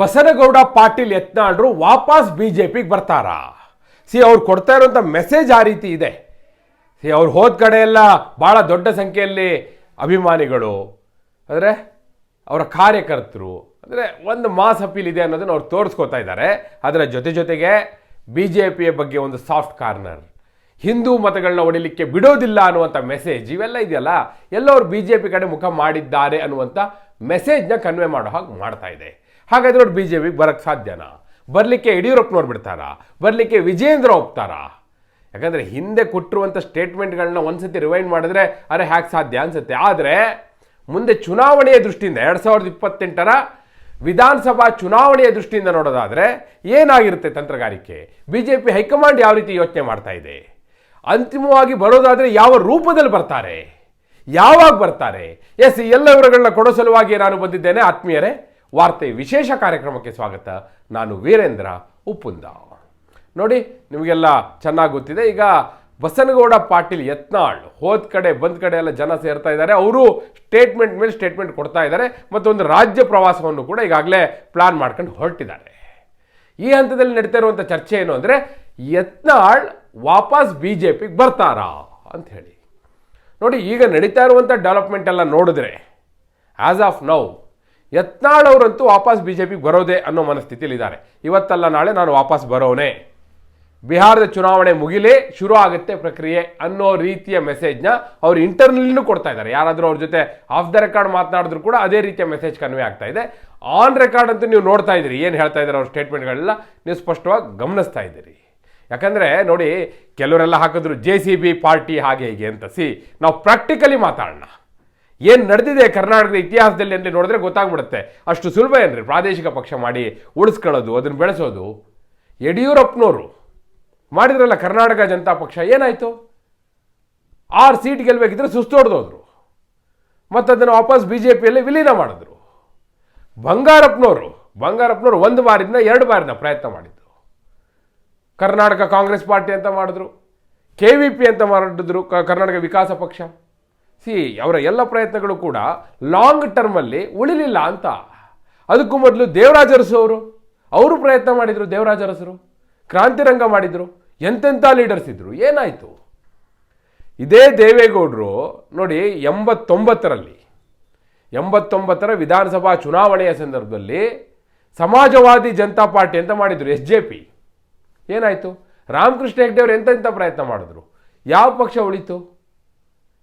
ಬಸನಗೌಡ ಪಾಟೀಲ್ ಯತ್ನಾಳ್ರು ವಾಪಸ್ ಬಿಜೆಪಿಗೆ ಬರ್ತಾರಾ? ಅವ್ರು ಕೊಡ್ತಾ ಇರುವಂಥ ಮೆಸೇಜ್ ಆ ರೀತಿ ಇದೆ. ಅವ್ರು ಹೋದ ಕಡೆ ಎಲ್ಲ ಭಾಳ ದೊಡ್ಡ ಸಂಖ್ಯೆಯಲ್ಲಿ ಅಭಿಮಾನಿಗಳು, ಅಂದರೆ ಅವರ ಕಾರ್ಯಕರ್ತರು, ಅಂದರೆ ಒಂದು ಮಾಸ್ ಅಪೀಲ್ ಇದೆ ಅನ್ನೋದನ್ನು ಅವ್ರು ತೋರಿಸ್ಕೋತಾ ಇದ್ದಾರೆ. ಅದರ ಜೊತೆಗೆ ಬಿ ಜೆ ಪಿಯ ಬಗ್ಗೆ ಒಂದು ಸಾಫ್ಟ್ ಕಾರ್ನರ್, ಹಿಂದೂ ಮತಗಳನ್ನ ಹೊಡಿಲಿಕ್ಕೆ ಬಿಡೋದಿಲ್ಲ ಅನ್ನುವಂಥ ಮೆಸೇಜ್, ಇವೆಲ್ಲ ಇದೆಯಲ್ಲ, ಎಲ್ಲವರು ಬಿ ಜೆ ಪಿ ಕಡೆ ಮುಖ ಮಾಡಿದ್ದಾರೆ ಅನ್ನುವಂಥ ಮೆಸೇಜ್ನ ಕನ್ವೆ ಮಾಡೋ ಹಾಗೆ ಮಾಡ್ತಾ ಇದೆ. ಹಾಗಾದ್ರೆ ಅವ್ರು ಬಿ ಜೆ ಪಿಗೆ ಬರೋಕ್ಕೆ ಸಾಧ್ಯನಾ? ಬರಲಿಕ್ಕೆ ಯಡಿಯೂರಪ್ಪನವ್ರು ಬಿಡ್ತಾರಾ? ಬರಲಿಕ್ಕೆ ವಿಜೇಂದ್ರ ಹೋಗ್ತಾರಾ? ಯಾಕಂದರೆ ಹಿಂದೆ ಕೊಟ್ಟಿರುವಂಥ ಸ್ಟೇಟ್ಮೆಂಟ್ಗಳನ್ನ ಒಂದ್ಸತಿ ರಿವೈಂಡ್ ಮಾಡಿದ್ರೆ ಅರೆ ಹ್ಯಾಕ್ ಸಾಧ್ಯ ಅನಿಸುತ್ತೆ. ಆದರೆ ಮುಂದೆ ಚುನಾವಣೆಯ ದೃಷ್ಟಿಯಿಂದ 2028ರ ವಿಧಾನಸಭಾ ಚುನಾವಣೆಯ ದೃಷ್ಟಿಯಿಂದ ನೋಡೋದಾದರೆ ಏನಾಗಿರುತ್ತೆ ತಂತ್ರಗಾರಿಕೆ? ಬಿ ಜೆ ಪಿ ಹೈಕಮಾಂಡ್ ಯಾವ ರೀತಿ ಯೋಚನೆ ಮಾಡ್ತಾ ಇದೆ? ಅಂತಿಮವಾಗಿ ಬರೋದಾದರೆ ಯಾವ ರೂಪದಲ್ಲಿ ಬರ್ತಾರೆ, ಯಾವಾಗ ಬರ್ತಾರೆ? ಎಲ್ಲ ವಿವರಗಳನ್ನ ಕೊಡೋ ಸಲುವಾಗಿ ನಾನು ಬಂದಿದ್ದೇನೆ. ಆತ್ಮೀಯರೇ, ವಾರ್ತೆ ವಿಶೇಷ ಕಾರ್ಯಕ್ರಮಕ್ಕೆ ಸ್ವಾಗತ. ನಾನು ವೀರೇಂದ್ರ ಉಪ್ಪುಂದ. ನೋಡಿ, ನಿಮಗೆಲ್ಲ ಚೆನ್ನಾಗಿ ಗೊತ್ತಿದೆ, ಈಗ ಬಸನಗೌಡ ಪಾಟೀಲ್ ಯತ್ನಾಳ್ ಹೋದ ಕಡೆ ಬಂದ ಕಡೆ ಎಲ್ಲ ಜನ ಸೇರ್ತಾ ಇದ್ದಾರೆ. ಅವರು ಸ್ಟೇಟ್ಮೆಂಟ್ ಮೇಲೆ ಸ್ಟೇಟ್ಮೆಂಟ್ ಕೊಡ್ತಾ ಇದ್ದಾರೆ. ಮತ್ತೊಂದು ರಾಜ್ಯ ಪ್ರವಾಸವನ್ನು ಕೂಡ ಈಗಾಗಲೇ ಪ್ಲಾನ್ ಮಾಡ್ಕೊಂಡು ಹೊರಟಿದ್ದಾರೆ. ಈ ಹಂತದಲ್ಲಿ ನಡೀತಾ ಇರುವಂಥ ಚರ್ಚೆ ಏನು ಅಂದರೆ, ಯತ್ನಾಳ್ ವಾಪಸ್ ಬಿ ಜೆ ಪಿಗೆ ಬರ್ತಾರಾ ಅಂತ ಹೇಳಿ. ನೋಡಿ, ಈಗ ನಡೀತಾ ಇರುವಂಥ ಡೆವಲಪ್ಮೆಂಟ್ ಎಲ್ಲ ನೋಡಿದ್ರೆ ಆ್ಯಸ್ ಆಫ್ ನೌ ಯತ್ನಾಳ್ ಅವರಂತೂ ವಾಪಸ್ ಬಿ ಜೆ ಪಿಗೆ ಬರೋದೇ ಅನ್ನೋ ಮನಸ್ಥಿತಿಯಲ್ಲಿ ಇದ್ದಾರೆ. ಇವತ್ತಲ್ಲ ನಾಳೆ ನಾನು ವಾಪಸ್ ಬರೋನೇ, ಬಿಹಾರದ ಚುನಾವಣೆ ಮುಗಿಲೇ ಶುರು ಆಗುತ್ತೆ ಪ್ರಕ್ರಿಯೆ ಅನ್ನೋ ರೀತಿಯ ಮೆಸೇಜ್ನ ಅವರು ಇಂಟರ್ನಲ್ಲಿನೂ ಕೊಡ್ತಾ ಇದ್ದಾರೆ. ಯಾರಾದರೂ ಅವ್ರ ಜೊತೆ ಆಫ್ ದ ರೆಕಾರ್ಡ್ ಮಾತನಾಡಿದ್ರು ಕೂಡ ಅದೇ ರೀತಿಯ ಮೆಸೇಜ್ ಕನ್ವೆ ಆಗ್ತಾ ಇದೆ. ಆನ್ ರೆಕಾರ್ಡ್ ಅಂತೂ ನೀವು ನೋಡ್ತಾ ಇದ್ದೀರಿ, ಏನು ಹೇಳ್ತಾ ಇದ್ದಾರೆ ಅವ್ರ ಸ್ಟೇಟ್ಮೆಂಟ್ಗಳೆಲ್ಲ ನೀವು ಸ್ಪಷ್ಟವಾಗಿ ಗಮನಿಸ್ತಾ ಇದ್ದೀರಿ. ಯಾಕಂದರೆ ನೋಡಿ, ಕೆಲವರೆಲ್ಲ ಹಾಕಿದ್ರು JCB ಪಾರ್ಟಿ ಹಾಗೆ ಹೀಗೆ ಅಂತ. ನಾವು ಪ್ರಾಕ್ಟಿಕಲಿ ಮಾತಾಡೋಣ. ಏನು ನಡೆದಿದೆ ಕರ್ನಾಟಕದ ಇತಿಹಾಸದಲ್ಲಿ ಅಂತ ನೋಡಿದ್ರೆ ಗೊತ್ತಾಗ್ಬಿಡುತ್ತೆ. ಅಷ್ಟು ಸುಲಭ ಏನ್ರಿ ಪ್ರಾದೇಶಿಕ ಪಕ್ಷ ಮಾಡಿ ಉಳಿಸ್ಕೊಳ್ಳೋದು, ಅದನ್ನು ಬೆಳೆಸೋದು. ಯಡಿಯೂರಪ್ಪನವರು ಮಾಡಿದ್ರಲ್ಲ ಕರ್ನಾಟಕ ಜನತಾ ಪಕ್ಷ, ಏನಾಯಿತು? 6 ಸೀಟ್ ಗೆಲ್ಲಬೇಕಿದ್ರೆ ಸುಸ್ತೋಡ್ದೋದ್ರು, ಮತ್ತು ಅದನ್ನು ವಾಪಸ್ ಬಿ ಜೆ ಪಿಯಲ್ಲಿ ವಿಲೀನ ಮಾಡಿದ್ರು. ಬಂಗಾರಪ್ಪನವರು 1 ಬಾರಿನ 2 ಬಾರಿನ ಪ್ರಯತ್ನ ಮಾಡಿದ್ರು. ಕರ್ನಾಟಕ ಕಾಂಗ್ರೆಸ್ ಪಾರ್ಟಿ ಅಂತ ಮಾಡಿದ್ರು, KVP ಅಂತ ಮಾಡಿದ್ರು, ಕರ್ನಾಟಕ ವಿಕಾಸ ಪಕ್ಷ. ಅವರ ಎಲ್ಲ ಪ್ರಯತ್ನಗಳು ಕೂಡ ಲಾಂಗ್ ಟರ್ಮಲ್ಲಿ ಉಳಿಲಿಲ್ಲ ಅಂತ. ಅದಕ್ಕೂ ಮೊದಲು ದೇವರಾಜ ಅರಸು ಅವರು ಪ್ರಯತ್ನ ಮಾಡಿದರು. ದೇವರಾಜ ಅರಸರು ಕ್ರಾಂತಿರಂಗ ಮಾಡಿದರು. ಎಂತೆಂಥ ಲೀಡರ್ಸ್ ಇದ್ದರು, ಏನಾಯಿತು? ಇದೇ ದೇವೇಗೌಡರು ನೋಡಿ 89ರ ವಿಧಾನಸಭಾ ಚುನಾವಣೆಯ ಸಂದರ್ಭದಲ್ಲಿ ಸಮಾಜವಾದಿ ಜನತಾ ಪಾರ್ಟಿ ಅಂತ ಮಾಡಿದರು, SJP. ಏನಾಯಿತು? ರಾಮಕೃಷ್ಣ ಹೆಗ್ಡೆ ಅವರು ಎಂತೆಂಥ ಪ್ರಯತ್ನ ಮಾಡಿದ್ರು. ಯಾವ ಪಕ್ಷ ಉಳಿತು?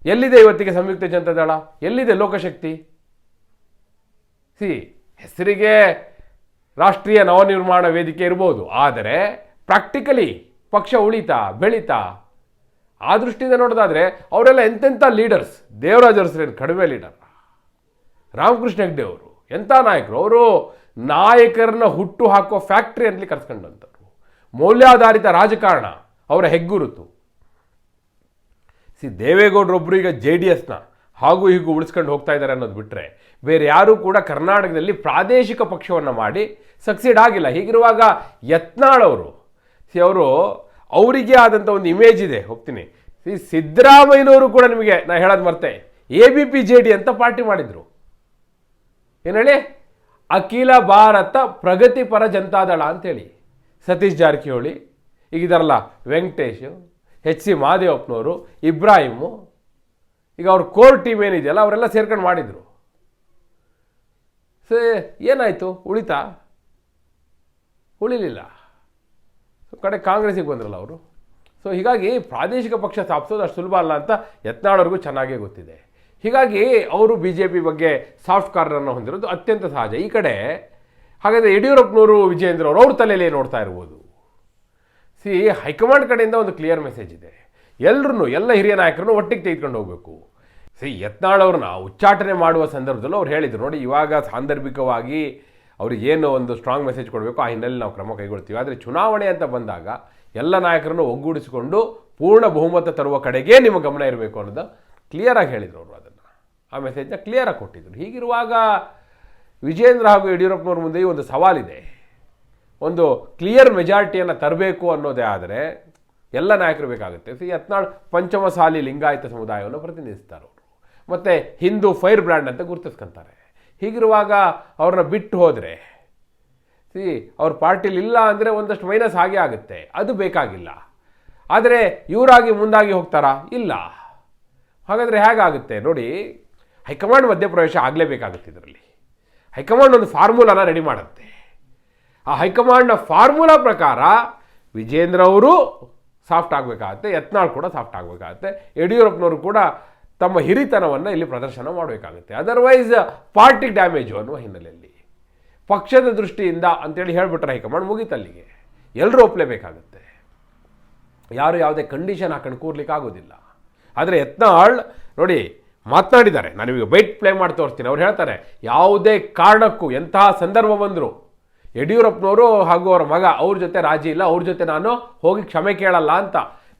ಎಲ್ಲಿದೆ ಇವತ್ತಿಗೆ ಸಂಯುಕ್ತ ಜನತಾದಳ? ಎಲ್ಲಿದೆ ಲೋಕಶಕ್ತಿ? ಹೆಸರಿಗೆ ರಾಷ್ಟ್ರೀಯ ನವನಿರ್ಮಾಣ ವೇದಿಕೆ ಇರ್ಬೋದು, ಆದರೆ ಪ್ರಾಕ್ಟಿಕಲಿ ಪಕ್ಷ ಉಳಿತಾ ಬೆಳೀತಾ? ಆ ದೃಷ್ಟಿಯಿಂದ ನೋಡೋದಾದರೆ ಅವರೆಲ್ಲ ಎಂತೆಂಥ ಲೀಡರ್ಸ್. ದೇವರಾಜ ಅರಸರೇನು ಕಡಿಮೆ ಲೀಡರ್? ರಾಮಕೃಷ್ಣ ಹೆಗ್ಡೆ ಅವರು ಎಂಥ ನಾಯಕರು? ಅವರು ನಾಯಕರನ್ನ ಹುಟ್ಟು ಹಾಕೋ ಫ್ಯಾಕ್ಟ್ರಿ ಅಂತಲೇ ಕರ್ಸ್ಕೊಂಡಂಥವ್ರು. ಮೌಲ್ಯಾಧಾರಿತ ರಾಜಕಾರಣ ಅವರ ಹೆಗ್ಗುರುತು. ದೇವೇಗೌಡರೊಬ್ಬರು ಈಗ JDSನ ಹಾಗೂ ಹೀಗೂ ಉಳಿಸ್ಕೊಂಡು ಹೋಗ್ತಾ ಇದ್ದಾರೆ ಅನ್ನೋದು ಬಿಟ್ಟರೆ ಬೇರೆ ಯಾರೂ ಕೂಡ ಕರ್ನಾಟಕದಲ್ಲಿ ಪ್ರಾದೇಶಿಕ ಪಕ್ಷವನ್ನು ಮಾಡಿ ಸಕ್ಸೀಡ್ ಆಗಿಲ್ಲ. ಹೀಗಿರುವಾಗ ಯತ್ನಾಳ್ ಅವರು ಅವರಿಗೆ ಆದಂಥ ಒಂದು ಇಮೇಜ್ ಇದೆ, ಒಪ್ತೀನಿ. ಸಿದ್ದರಾಮಯ್ಯನವರು ಕೂಡ ನಿಮಗೆ ನಾ ಹೇಳೋದು ಮರ್ತೆ, ABPJD ಅಂತ ಪಾರ್ಟಿ ಮಾಡಿದರು. ಏನು ಹೇಳಿ? ಅಖಿಲ ಭಾರತ ಪ್ರಗತಿಪರ ಜನತಾದಳ ಅಂತೇಳಿ. ಸತೀಶ್ ಜಾರಕಿಹೊಳಿ ಈಗಿದಾರಲ್ಲ, ವೆಂಕಟೇಶ್, HC ಮಹದೇವಪ್ಪನವರು, ಇಬ್ರಾಹಿಮು, ಈಗ ಅವ್ರ ಕೋರ್ ಟೀಮ್ ಏನಿದೆಯಲ್ಲ ಅವರೆಲ್ಲ ಸೇರ್ಕೊಂಡು ಮಾಡಿದರು. ಏನಾಯಿತು? ಉಳಿತಾ? ಉಳಿಲಿಲ್ಲ. ಕಡೆ ಕಾಂಗ್ರೆಸ್ಸಿಗೆ ಬಂದ್ರಲ್ಲ ಅವರು. ಹೀಗಾಗಿ ಪ್ರಾದೇಶಿಕ ಪಕ್ಷ ಸ್ಥಾಪಿಸೋದು ಅಷ್ಟು ಸುಲಭ ಅಲ್ಲ ಅಂತ ಯತ್ನಾಳವ್ರಿಗೂ ಚೆನ್ನಾಗೇ ಗೊತ್ತಿದೆ. ಹೀಗಾಗಿ ಅವರು BJP ಬಗ್ಗೆ ಸಾಫ್ಟ್ ಕಾರ್ನರ್ನ ಹೊಂದಿರೋದು ಅತ್ಯಂತ ಸಹಜ. ಈ ಕಡೆ ಹಾಗಾದರೆ ಯಡಿಯೂರಪ್ಪನವರು, ವಿಜೇಂದ್ರ ಅವರು ಅವ್ರ ತಲೆಯಲ್ಲಿ ನೋಡ್ತಾ ಇರ್ಬೋದು. ಹೈಕಮಾಂಡ್ ಕಡೆಯಿಂದ ಒಂದು ಕ್ಲಿಯರ್ ಮೆಸೇಜ್ ಇದೆ. ಎಲ್ಲ ಹಿರಿಯ ನಾಯಕರನ್ನು ಒಟ್ಟಿಗೆ ತೆಗೆದುಕೊಂಡು ಹೋಗಬೇಕು. ಯತ್ನಾಳ್ ಅವ್ರನ್ನ ಉಚ್ಚಾಟನೆ ಮಾಡುವ ಸಂದರ್ಭದಲ್ಲೂ ಅವ್ರು ಹೇಳಿದರು, ನೋಡಿ ಇವಾಗ ಸಾಂದರ್ಭಿಕವಾಗಿ ಅವ್ರಿಗೆ ಏನು ಒಂದು ಸ್ಟ್ರಾಂಗ್ ಮೆಸೇಜ್ ಕೊಡಬೇಕು, ಆ ಹಿನ್ನೆಲೆಯಲ್ಲಿ ನಾವು ಕ್ರಮ ಕೈಗೊಳ್ತೀವಿ. ಆದರೆ ಚುನಾವಣೆ ಅಂತ ಬಂದಾಗ ಎಲ್ಲ ನಾಯಕರನ್ನು ಒಗ್ಗೂಡಿಸಿಕೊಂಡು ಪೂರ್ಣ ಬಹುಮತ ತರುವ ಕಡೆಗೆ ನಿಮ್ಮ ಗಮನ ಇರಬೇಕು ಅನ್ನೋದು ಕ್ಲಿಯರಾಗಿ ಹೇಳಿದರು ಅವರು. ಅದನ್ನು ಆ ಮೆಸೇಜ್ನ ಕ್ಲಿಯರಾಗಿ ಕೊಟ್ಟಿದ್ದರು. ಹೀಗಿರುವಾಗ ವಿಜೇಂದ್ರ ಹಾಗೂ ಯಡಿಯೂರಪ್ಪನವ್ರ ಮುಂದೆ ಒಂದು ಸವಾಲಿದೆ. ಒಂದು ಕ್ಲಿಯರ್ ಮೆಜಾರಿಟಿಯನ್ನು ತರಬೇಕು ಅನ್ನೋದೇ ಆದರೆ ಎಲ್ಲ ನಾಯಕರು ಬೇಕಾಗುತ್ತೆ. ಯತ್ನಾಳ್ ಪಂಚಮಸಾಲಿ ಲಿಂಗಾಯತ ಸಮುದಾಯವನ್ನು ಪ್ರತಿನಿಧಿಸ್ತಾರೆ ಅವರು, ಮತ್ತು ಹಿಂದೂ ಫೈರ್ ಬ್ರ್ಯಾಂಡ್ ಅಂತ ಗುರುತಿಸ್ಕೊಂತಾರೆ. ಹೀಗಿರುವಾಗ ಅವ್ರನ್ನ ಬಿಟ್ಟು ಹೋದರೆ ಅವ್ರ ಪಾರ್ಟಿಲಿ ಇಲ್ಲ ಅಂದರೆ ಒಂದಷ್ಟು ಮೈನಸ್ ಆಗೇ ಆಗುತ್ತೆ, ಅದು ಬೇಕಾಗಿಲ್ಲ. ಆದರೆ ಇವರಾಗಿ ಮುಂದಾಗಿ ಹೋಗ್ತಾರಾ? ಇಲ್ಲ. ಹಾಗಾದರೆ ಹೇಗಾಗುತ್ತೆ ನೋಡಿ, ಹೈಕಮಾಂಡ್ ಮಧ್ಯಪ್ರವೇಶ ಆಗಲೇಬೇಕಾಗುತ್ತೆ. ಇದರಲ್ಲಿ ಹೈಕಮಾಂಡ್ ಒಂದು ಫಾರ್ಮುಲಾನ ರೆಡಿ ಮಾಡುತ್ತೆ. ಆ ಹೈಕಮಾಂಡ್ನ ಫಾರ್ಮುಲಾ ಪ್ರಕಾರ ವಿಜೇಂದ್ರ ಅವರು ಸಾಫ್ಟ್ ಆಗಬೇಕಾಗತ್ತೆ, ಯತ್ನಾಳ್ ಕೂಡ ಸಾಫ್ಟ್ ಆಗಬೇಕಾಗತ್ತೆ, ಯಡಿಯೂರಪ್ಪನವರು ಕೂಡ ತಮ್ಮ ಹಿರಿತನವನ್ನು ಇಲ್ಲಿ ಪ್ರದರ್ಶನ ಮಾಡಬೇಕಾಗುತ್ತೆ. ಅದರ್ವೈಸ್ ಪಾರ್ಟಿ ಡ್ಯಾಮೇಜು ಅನ್ನುವ ಹಿನ್ನೆಲೆಯಲ್ಲಿ ಪಕ್ಷದ ದೃಷ್ಟಿಯಿಂದ ಅಂತೇಳಿ ಹೇಳಿಬಿಟ್ರೆ ಹೈಕಮಾಂಡ್ ಮುಗೀತಲ್ಲಿಗೆ. ಎಲ್ಲರೂ ಒಪ್ಪಲೇಬೇಕಾಗುತ್ತೆ, ಯಾರು ಯಾವುದೇ ಕಂಡೀಷನ್ ಹಾಕೊಂಡು ಕೂರ್ಲಿಕ್ಕೆ ಆಗೋದಿಲ್ಲ. ಆದರೆ ಯತ್ನಾಳ್ ನೋಡಿ ಮಾತನಾಡಿದ್ದಾರೆ, ನಾನು ನಿಮಗೆ ಬೈಟ್ ಪ್ಲೇ ಮಾಡಿ ತೋರಿಸ್ತೀನಿ. ಅವ್ರು ಹೇಳ್ತಾರೆ, ಯಾವುದೇ ಕಾರಣಕ್ಕೂ ಎಂತಹ ಸಂದರ್ಭ ಬಂದರೂ ಯಡಿಯೂರಪ್ಪನವರು ಹಾಗೂ ಅವರ ಮಗ ಅವ್ರ ಜೊತೆ ರಾಜಿ ಇಲ್ಲ, ಅವ್ರ ಜೊತೆ ನಾನು ಹೋಗಿ ಕ್ಷಮೆ ಕೇಳಲ್ಲ ಅಂತ.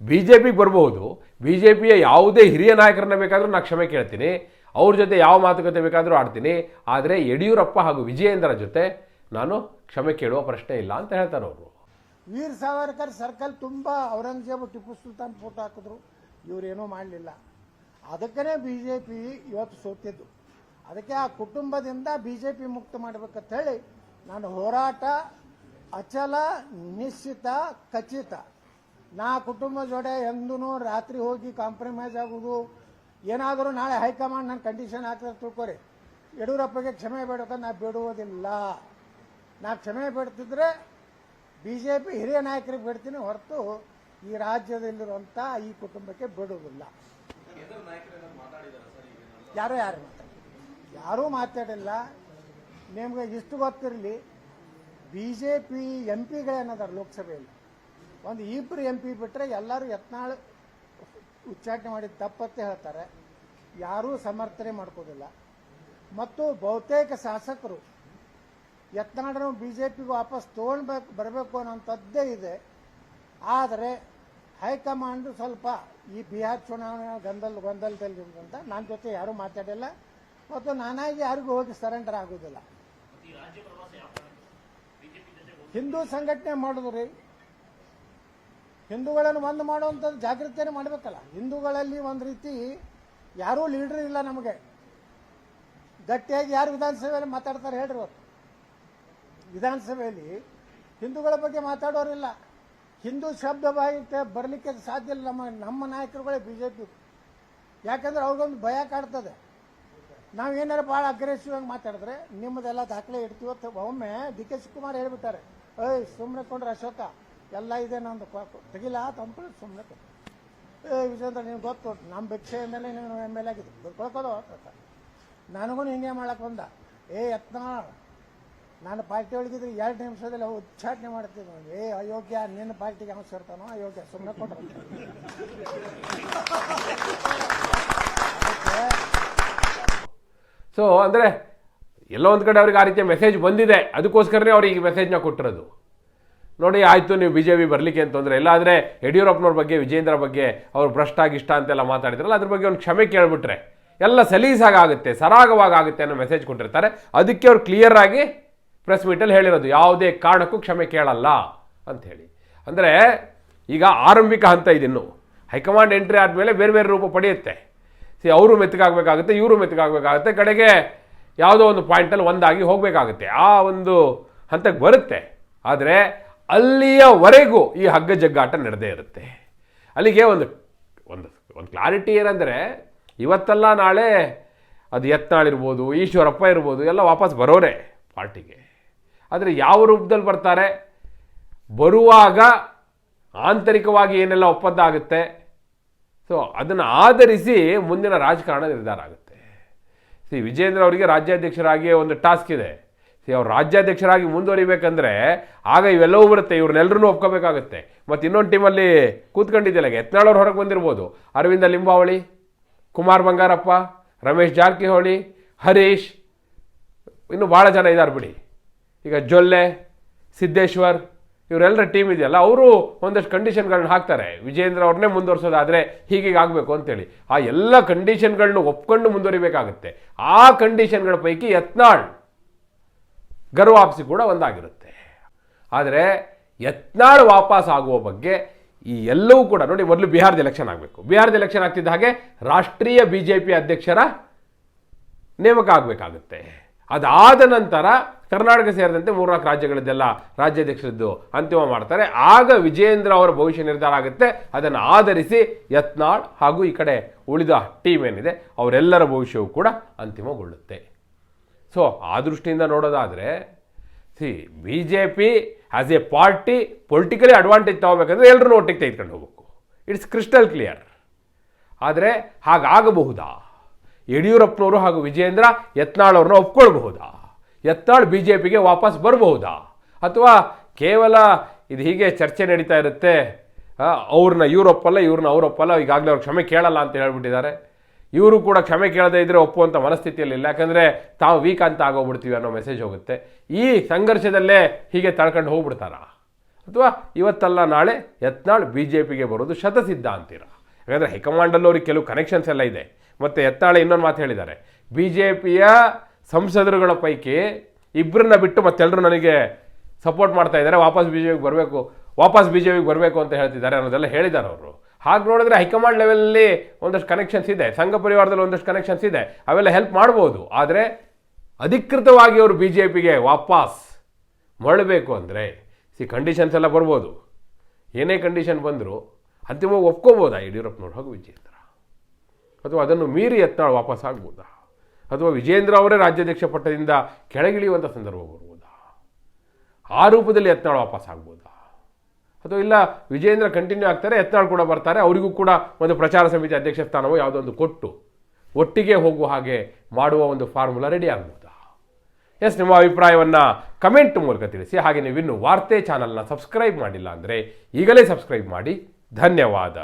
ಬಿ ಜೆ ಪಿಗೆ ಬರ್ಬೋದು, ಬಿ ಜೆ ಪಿಯ ಯಾವುದೇ ಹಿರಿಯ ನಾಯಕರನ್ನ ಬೇಕಾದರೂ ನಾನು ಕ್ಷಮೆ ಕೇಳ್ತೀನಿ, ಅವ್ರ ಜೊತೆ ಯಾವ ಮಾತುಕತೆ ಬೇಕಾದರೂ ಆಡ್ತೀನಿ, ಆದರೆ ಯಡಿಯೂರಪ್ಪ ಹಾಗೂ ವಿಜಯೇಂದ್ರ ಜೊತೆ ನಾನು ಕ್ಷಮೆ ಕೇಳುವ ಪ್ರಶ್ನೆ ಇಲ್ಲ ಅಂತ ಹೇಳ್ತಾರೆ ಅವರು. ವೀರ್ ಸಾವರ್ಕರ್ ಸರ್ಕಲ್ ತುಂಬ ಔರಂಗಜೇಬ್ ಟಿಪ್ಪು ಸುಲ್ತಾನ್ ಫೋಟೋ ಹಾಕಿದ್ರು, ಇವರೇನೂ ಮಾಡಲಿಲ್ಲ. ಅದಕ್ಕೇ ಬಿ ಜೆ ಪಿ ಇವತ್ತು ಸೋತಿದ್ದು. ಅದಕ್ಕೆ ಆ ಕುಟುಂಬದಿಂದ ಬಿ ಜೆ ಪಿ ಮುಕ್ತ ಮಾಡಬೇಕಂತ ಹೇಳಿ ನಾನು ಹೋರಾಟ ಅಚಲ, ನಿಶ್ಚಿತ, ಖಚಿತ. ನಾ ಕುಟುಂಬ ಜೋಡೆ ಎಂದೂ ರಾತ್ರಿ ಹೋಗಿ ಕಾಂಪ್ರಮೈಸ್ ಆಗೋದು, ಏನಾದರೂ ನಾಳೆ ಹೈಕಮಾಂಡ್ ನನ್ನ ಕಂಡೀಷನ್ ಹಾಕಿದ್ರೆ ತಿಳ್ಕೊರಿ, ಯಡಿಯೂರಪ್ಪಗೆ ಕ್ಷಮೆ ಬೇಡಬೇಕಂತ ನಾ ಬಿಡುವುದಿಲ್ಲ. ನಾ ಕ್ಷಮೆ ಬೇಡ್ತಿದ್ರೆ ಬಿ ಜೆ ಪಿ ಹಿರಿಯ ನಾಯಕರಿಗೆ ಬಿಡ್ತೀನಿ ಹೊರತು ಈ ರಾಜ್ಯದಲ್ಲಿರುವಂಥ ಈ ಕುಟುಂಬಕ್ಕೆ ಬಿಡುವುದಿಲ್ಲ. ಯಾರೂ ಮಾತಾಡಿಲ್ಲ. ನಿಮ್ಗೆ ಇಷ್ಟು ಗೊತ್ತಿರಲಿ, ಬಿ ಜೆ ಪಿ ಎಂ ಪಿಗಳೇನದಾರ ಲೋಕಸಭೆಯಲ್ಲಿ ಒಂದು ಇಬ್ಬರು ಎಂ ಪಿ ಬಿಟ್ಟರೆ ಎಲ್ಲರೂ ಯತ್ನಾಳ್ ಉಚ್ಚಾಟನೆ ಮಾಡಿದ ತಪ್ಪತ್ತೆ ಹೇಳ್ತಾರೆ, ಯಾರೂ ಸಮರ್ಥನೆ ಮಾಡ್ಕೋದಿಲ್ಲ. ಮತ್ತು ಬಹುತೇಕ ಶಾಸಕರು ಯತ್ನಾಳನ್ನು ಬಿ ಜೆ ಪಿಗೆ ವಾಪಸ್ ಬರಬೇಕು ಅನ್ನೋಂಥದ್ದೇ ಇದೆ. ಆದರೆ ಹೈಕಮಾಂಡು ಸ್ವಲ್ಪ ಈ ಬಿಹಾರ್ ಚುನಾವಣೆ ಗೊಂದಲದಲ್ಲಿ ಅಂತ ನನ್ನ ಜೊತೆ ಯಾರೂ ಮಾತಾಡಿಲ್ಲ ಮತ್ತು ನಾನಾಗಿ ಯಾರಿಗೂ ಹೋಗಿ ಸರೆಂಡರ್ ಆಗೋದಿಲ್ಲ. ಹಿಂದೂ ಸಂಘಟನೆ ಮಾಡಿದ್ರಿ, ಹಿಂದೂಗಳನ್ನು ಒಂದು ಮಾಡುವಂಥದ್ದು ಜಾಗೃತಿಯನ್ನು ಮಾಡಬೇಕಲ್ಲ. ಹಿಂದೂಗಳಲ್ಲಿ ಒಂದು ರೀತಿ ಯಾರೂ ಲೀಡರ್ ಇಲ್ಲ ನಮಗೆ. ಗಟ್ಟಿಯಾಗಿ ಯಾರು ವಿಧಾನಸಭೆಯಲ್ಲಿ ಮಾತಾಡ್ತಾರೆ ಹೇಳ್ರಿ? ಇವತ್ತು ವಿಧಾನಸಭೆಯಲ್ಲಿ ಹಿಂದೂಗಳ ಬಗ್ಗೆ ಮಾತಾಡೋರಿಲ್ಲ. ಹಿಂದೂ ಶಬ್ದ ಬಾಯಿಗೆ ಬರಲಿಕ್ಕೆ ಸಾಧ್ಯ ಇಲ್ಲ ನಮ್ಮ ನಾಯಕರುಗಳೇ ಬಿ ಜೆ ಪಿ. ಯಾಕಂದ್ರೆ ಅವ್ರಿಗೊಂದು ಭಯ ಕಾಡ್ತದೆ. ನಾವೇನಾರು ಭಾಳ ಅಗ್ರೆಸಿವ್ ಆಗಿ ಮಾತಾಡಿದ್ರೆ ನಿಮ್ಮದೆಲ್ಲ ದಾಖಲೆ ಇಡ್ತೀವತ್ತು. ಒಮ್ಮೆ ಡಿ ಕೆ ಶಿವಕುಮಾರ್ ಹೇಳ್ಬಿಟ್ಟಾರೆ, ಏಯ್ ಸುಮ್ಮನೆ ಕೊಂಡ್ರೆ ಅಶೋಕ ಎಲ್ಲ ಇದೆ ನಂದು ತೆಗಿಲ್ಲ ತಂಪು ಸುಮ್ಮನೆ ವಿಜೇಂದ್ರ ನಿಮ್ಗೆ ಗೊತ್ತು, ನಮ್ಮ ಭಿಕ್ಷೆ ಮೇಲೆ ನೀನು ಎಮ್ ಎಲ್ ಆಗಿದ್ದು ಕೊಳ್ಕೋದು. ನನಗೂ ಹಿಂಗೆ ಮಾಡಕ್ಕೆ ಬಂದ, ಯತ್ನಾಳ್ ನಾನು ಪಾರ್ಟಿ ಒಳಗಿದ್ರೆ 2 ನಿಮಿಷದಲ್ಲಿ ಉಚ್ಚಾಟನೆ ಮಾಡ್ತಿದ್ದೆ, ಅಯೋಗ್ಯ ನಿನ್ನ ಪಾರ್ಟಿಗೆ ಅವನು ಸೇರ್ತಾನೋ ಅಯೋಗ್ಯ ಸುಮ್ಮನೆ ಕೊಟ್ಟರೆ. ಸೊ ಅಂದರೆ ಎಲ್ಲೋ ಒಂದು ಕಡೆ ಅವ್ರಿಗೆ ಆ ರೀತಿಯ ಮೆಸೇಜ್ ಬಂದಿದೆ, ಅದಕ್ಕೋಸ್ಕರನೇ ಅವ್ರಿಗೆ ಈ ಮೆಸೇಜ್ನ ಕೊಟ್ಟಿರೋದು. ನೋಡಿ ಆಯಿತು, ನೀವು ಬಿ ಜೆ ಪಿ ಬರಲಿಕ್ಕೆ ಅಂತಂದರೆ ಇಲ್ಲ, ಆದರೆ ಯಡಿಯೂರಪ್ಪನವ್ರ ಬಗ್ಗೆ ವಿಜೇಂದ್ರ ಬಗ್ಗೆ ಅವ್ರು ಭ್ರಷ್ಟ ಇಷ್ಟ ಅಂತೆಲ್ಲ ಮಾತಾಡಿದ್ರಲ್ಲ, ಅದ್ರ ಬಗ್ಗೆ ಒಂದು ಕ್ಷಮೆ ಕೇಳಿಬಿಟ್ರೆ ಎಲ್ಲ ಸಲೀಸಾಗುತ್ತೆ, ಸರಾಗವಾಗುತ್ತೆ ಅನ್ನೋ ಮೆಸೇಜ್ ಕೊಟ್ಟಿರ್ತಾರೆ. ಅದಕ್ಕೆ ಅವ್ರು ಕ್ಲಿಯರ್ ಆಗಿ ಪ್ರೆಸ್ ಮೀಟಲ್ಲಿ ಹೇಳಿರೋದು, ಯಾವುದೇ ಕಾರಣಕ್ಕೂ ಕ್ಷಮೆ ಕೇಳಲ್ಲ ಅಂಥೇಳಿ. ಅಂದರೆ ಈಗ ಆರಂಭಿಕ ಹಂತ ಇದಿನ್ನು, ಹೈಕಮಾಂಡ್ ಎಂಟ್ರಿ ಆದಮೇಲೆ ಬೇರೆ ಬೇರೆ ರೂಪ ಪಡೆಯುತ್ತೆ. ಅವರು ಮೆತ್ತಗಾಗಬೇಕಾಗುತ್ತೆ, ಇವರು ಮೆತ್ತಗಾಗಬೇಕಾಗುತ್ತೆ, ಕಡೆಗೆ ಯಾವುದೋ ಒಂದು ಪಾಯಿಂಟಲ್ಲಿ ಒಂದಾಗಿ ಹೋಗಬೇಕಾಗುತ್ತೆ, ಆ ಒಂದು ಹಂತಕ್ಕೆ ಬರುತ್ತೆ. ಆದರೆ ಅಲ್ಲಿಯವರೆಗೂ ಈ ಹಗ್ಗ ಜಗ್ಗಾಟ ನಡೆದೇ ಇರುತ್ತೆ. ಅಲ್ಲಿಗೆ ಒಂದು ಒಂದು ಒಂದು ಕ್ಲಾರಿಟಿ ಏನಂದರೆ, ಇವತ್ತಲ್ಲ ನಾಳೆ ಅದು ಯತ್ನಾಳ್ ಇರ್ಬೋದು, ಈಶ್ವರಪ್ಪ ಇರ್ಬೋದು, ಎಲ್ಲ ವಾಪಸ್ ಬರೋರೆ ಪಾರ್ಟಿಗೆ. ಆದರೆ ಯಾವ ರೂಪದಲ್ಲಿ ಬರ್ತಾರೆ, ಬರುವಾಗ ಆಂತರಿಕವಾಗಿ ಏನೆಲ್ಲ ಒಪ್ಪಂದ ಆಗುತ್ತೆ, ಸೊ ಅದನ್ನು ಆಧರಿಸಿ ಮುಂದಿನ ರಾಜಕಾರಣ ನಿರ್ಧಾರ ಆಗುತ್ತೆ. ವಿಜೇಂದ್ರ ಅವರಿಗೆ ರಾಜ್ಯಾಧ್ಯಕ್ಷರಾಗಿ ಒಂದು ಟಾಸ್ಕ್ ಇದೆ. ಅವ್ರು ರಾಜ್ಯಾಧ್ಯಕ್ಷರಾಗಿ ಮುಂದುವರಿಬೇಕಂದ್ರೆ ಆಗ ಇವೆಲ್ಲವೂ ಬರುತ್ತೆ, ಇವ್ರನ್ನೆಲ್ಲರೂ ಒಪ್ಕೋಬೇಕಾಗುತ್ತೆ. ಮತ್ತು ಇನ್ನೊಂದು ಟೀಮಲ್ಲಿ ಕೂತ್ಕೊಂಡಿದ್ದಿಲ್ಲ, ಯತ್ನಾಳ್ ಅವ್ರು ಹೊರಗೆ ಬಂದಿರ್ಬೋದು, ಅರವಿಂದ ಲಿಂಬಾವಳಿ, ಕುಮಾರ್ ಬಂಗಾರಪ್ಪ, ರಮೇಶ್ ಜಾರಕಿಹೊಳಿ, ಹರೀಶ್, ಇನ್ನೂ ಭಾಳ ಜನ ಇದ್ದಾರೆ ಬಿಡಿ. ಈಗ ಜೊಲ್ಲೆ, ಸಿದ್ದೇಶ್ವರ್, ಇವರೆಲ್ಲರ ಟೀಮ್ ಇದೆಯಲ್ಲ, ಅವರು ಒಂದಷ್ಟು ಕಂಡೀಷನ್ಗಳನ್ನ ಹಾಕ್ತಾರೆ, ವಿಜೇಂದ್ರ ಅವ್ರನ್ನೇ ಮುಂದುವರ್ಸೋದಾದರೆ ಹೀಗೆ ಆಗಬೇಕು ಅಂತೇಳಿ. ಆ ಎಲ್ಲ ಕಂಡೀಷನ್ಗಳನ್ನ ಒಪ್ಕೊಂಡು ಮುಂದುವರಿಬೇಕಾಗುತ್ತೆ. ಆ ಕಂಡೀಷನ್ಗಳ ಪೈಕಿ ಯತ್ನಾಳ್ ಗರ್ವಾಪ್ಸಿ ಕೂಡ ಒಂದಾಗಿರುತ್ತೆ. ಆದರೆ ಯತ್ನಾಳ್ ವಾಪಸ್ ಆಗುವ ಬಗ್ಗೆ ಈ ಎಲ್ಲವೂ ಕೂಡ ನೋಡಿ, ಮೊದಲು ಬಿಹಾರದ ಎಲೆಕ್ಷನ್ ಆಗಬೇಕು. ಬಿಹಾರದ ಎಲೆಕ್ಷನ್ ಆಗ್ತಿದ್ದ ಹಾಗೆ ರಾಷ್ಟ್ರೀಯ BJP ಅಧ್ಯಕ್ಷರ ನೇಮಕ ಆಗಬೇಕಾಗುತ್ತೆ. ಅದಾದ ನಂತರ ಕರ್ನಾಟಕ ಸೇರಿದಂತೆ 3-4 ರಾಜ್ಯಗಳದ್ದೆಲ್ಲ ರಾಜ್ಯಾಧ್ಯಕ್ಷರದ್ದು ಅಂತಿಮ ಮಾಡ್ತಾರೆ. ಆಗ ವಿಜೇಂದ್ರ ಅವರ ಭವಿಷ್ಯ ನಿರ್ಧಾರ ಆಗುತ್ತೆ. ಅದನ್ನು ಆಧರಿಸಿ ಯತ್ನಾಳ್ ಹಾಗೂ ಈ ಕಡೆ ಉಳಿದ ಟೀಮ್ ಏನಿದೆ ಅವರೆಲ್ಲರ ಭವಿಷ್ಯವು ಕೂಡ ಅಂತಿಮಗೊಳ್ಳುತ್ತೆ. ಸೊ ಆ ದೃಷ್ಟಿಯಿಂದ ನೋಡೋದಾದರೆ B J P as a party politically advantage ತಗೋಬೇಕಂದ್ರೆ ಎಲ್ಲರೂ ಒಟ್ಟಿಗೆ ತೆಗೆದುಕೊಂಡು ಹೋಗಬೇಕು. It's crystal clear. ಆದರೆ ಹಾಗಾಗಬಹುದಾ? ಯಡಿಯೂರಪ್ಪನವರು ಹಾಗೂ ವಿಜೇಂದ್ರ ಯತ್ನಾಳ್ ಅವ್ರನ್ನ ಒಪ್ಕೊಳ್ಬಹುದಾ? ಯತ್ನಾಳ್ ಬಿ ಜೆ ಪಿಗೆ ವಾಪಸ್ ಬರಬಹುದಾ? ಅಥವಾ ಕೇವಲ ಇದು ಹೀಗೆ ಚರ್ಚೆ ನಡೀತಾ ಇರುತ್ತೆ, ಅವ್ರನ್ನ ಇವ್ರೊಪ್ಪಲ್ಲ, ಇವ್ರನ್ನ ಅವರೊಪ್ಪಲ್ಲ, ಈಗಾಗಲೇ ಅವ್ರು ಕ್ಷಮೆ ಕೇಳಲ್ಲ ಅಂತ ಹೇಳ್ಬಿಟ್ಟಿದ್ದಾರೆ. ಇವರು ಕೂಡ ಕ್ಷಮೆ ಕೇಳದೇ ಇದ್ದರೆ ಒಪ್ಪುವಂಥ ಮನಸ್ಥಿತಿಯಲ್ಲಿಲ್ಲ, ಯಾಕಂದರೆ ತಾವು ವೀಕ್ ಅಂತ ಆಗೋಗ್ಬಿಡ್ತೀವಿ ಅನ್ನೋ ಮೆಸೇಜ್ ಹೋಗುತ್ತೆ. ಈ ಸಂಘರ್ಷದಲ್ಲೇ ಹೀಗೆ ತಳ್ಕೊಂಡು ಹೋಗ್ಬಿಡ್ತಾರಾ? ಅಥವಾ ಇವತ್ತಲ್ಲ ನಾಳೆ ಯತ್ನಾಳ್ ಬಿ ಜೆ ಪಿಗೆ ಬರೋದು ಶತಸಿದ್ಧ ಅಂತೀರ? ಯಾಕಂದರೆ ಹೈಕಮಾಂಡಲ್ಲಿ ಅವ್ರಿಗೆ ಕೆಲವು ಕನೆಕ್ಷನ್ಸ್ ಎಲ್ಲ ಇದೆ. ಮತ್ತು ಯತ್ನಾಳ್ ಇನ್ನೊಂದು ಮಾತು ಹೇಳಿದ್ದಾರೆ, ಬಿ ಜೆ ಪಿಯ ಸಂಸದರುಗಳ ಪೈಕಿ ಇಬ್ಬರನ್ನ ಬಿಟ್ಟು ಮತ್ತೆಲ್ಲರೂ ನನಗೆ ಸಪೋರ್ಟ್ ಮಾಡ್ತಾ ಇದ್ದಾರೆ, ವಾಪಸ್ ಬಿ ಜೆ ಪಿಗೆ ಬರಬೇಕು ಅಂತ ಹೇಳ್ತಿದ್ದಾರೆ ಅನ್ನೋದೆಲ್ಲ ಹೇಳಿದ್ದಾರೆ ಅವರು. ಹಾಗೆ ನೋಡಿದ್ರೆ ಹೈಕಮಾಂಡ್ ಲೆವೆಲಲ್ಲಿ ಒಂದಷ್ಟು ಕನೆಕ್ಷನ್ಸ್ ಇದೆ, ಸಂಘ ಪರಿವಾರದಲ್ಲಿ ಒಂದಷ್ಟು ಕನೆಕ್ಷನ್ಸ್ ಇದೆ, ಅವೆಲ್ಲ ಹೆಲ್ಪ್ ಮಾಡ್ಬೋದು. ಆದರೆ ಅಧಿಕೃತವಾಗಿ ಅವರು ಬಿ ಜೆ ಪಿಗೆ ವಾಪಸ್ ಮರಳಬೇಕು ಅಂದರೆ ಕಂಡೀಷನ್ಸ್ ಎಲ್ಲ ಬರ್ಬೋದು. ಏನೇ ಕಂಡೀಷನ್ ಬಂದರೂ ಅಂತಿಮವಾಗಿ ಒಪ್ಕೋಬೋದಾ ಯಡಿಯೂರಪ್ಪನವ್ರು ಹಾಗೂ ವಿಜೇಂದ್ರ? ಅಥವಾ ಅದನ್ನು ಮೀರಿ ಯತ್ನಾಳ್ ವಾಪಸ್ ಆಗ್ಬೋದಾ? ಅಥವಾ ವಿಜೇಂದ್ರ ಅವರೇ ರಾಜ್ಯಾಧ್ಯಕ್ಷ ಪಟ್ಟದಿಂದ ಕೆಳಗಿಳಿಯುವಂಥ ಸಂದರ್ಭ ಬರ್ಬೋದಾ? ಆ ರೂಪದಲ್ಲಿ ಯತ್ನಾಳ್ ವಾಪಸ್ ಆಗ್ಬೋದಾ? ಅಥವಾ ಇಲ್ಲ ವಿಜೇಂದ್ರ ಕಂಟಿನ್ಯೂ ಆಗ್ತಾರೆ, ಯತ್ನಾಳ್ ಕೂಡ ಬರ್ತಾರೆ, ಅವರಿಗೂ ಕೂಡ ಒಂದು ಪ್ರಚಾರ ಸಮಿತಿ ಅಧ್ಯಕ್ಷ ಸ್ಥಾನವೋ ಯಾವುದೋ ಒಂದು ಕೊಟ್ಟು ಒಟ್ಟಿಗೆ ಹೋಗುವ ಹಾಗೆ ಮಾಡುವ ಒಂದು ಫಾರ್ಮುಲಾ ರೆಡಿ ಆಗ್ಬೋದಾ? ಎಸ್, ನಿಮ್ಮ ಅಭಿಪ್ರಾಯವನ್ನು ಕಮೆಂಟ್ ಮೂಲಕ ತಿಳಿಸಿ. ಹಾಗೆ ನೀವಿನ್ನೂ ವಾರ್ತೆ ಚಾನಲ್ನ ಸಬ್ಸ್ಕ್ರೈಬ್ ಮಾಡಿಲ್ಲ ಅಂದರೆ ಈಗಲೇ ಸಬ್ಸ್ಕ್ರೈಬ್ ಮಾಡಿ. ಧನ್ಯವಾದ.